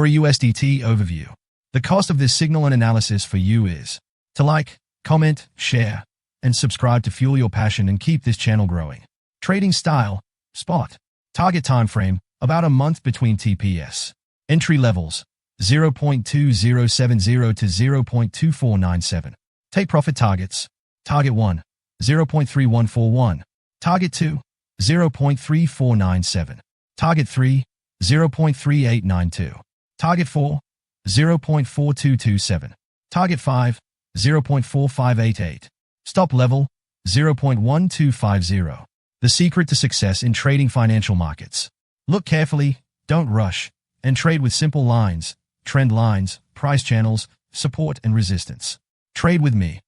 AURORA USDT Overview. The cost of this signal and analysis for you is to like, comment, share, and subscribe to fuel your passion and keep this channel growing. Trading style, spot. Target time frame, about a month between TPS. Entry levels, 0.2070 to 0.2497. Take profit targets. Target 1, 0.3141. Target 2, 0.3497. Target 3, 0.3892. Target 4, 0.4227. Target 5, 0.4588. Stop level, 0.1250. The secret to success in trading financial markets. Look carefully, don't rush, and trade with simple lines, trend lines, price channels, support and resistance. Trade with me.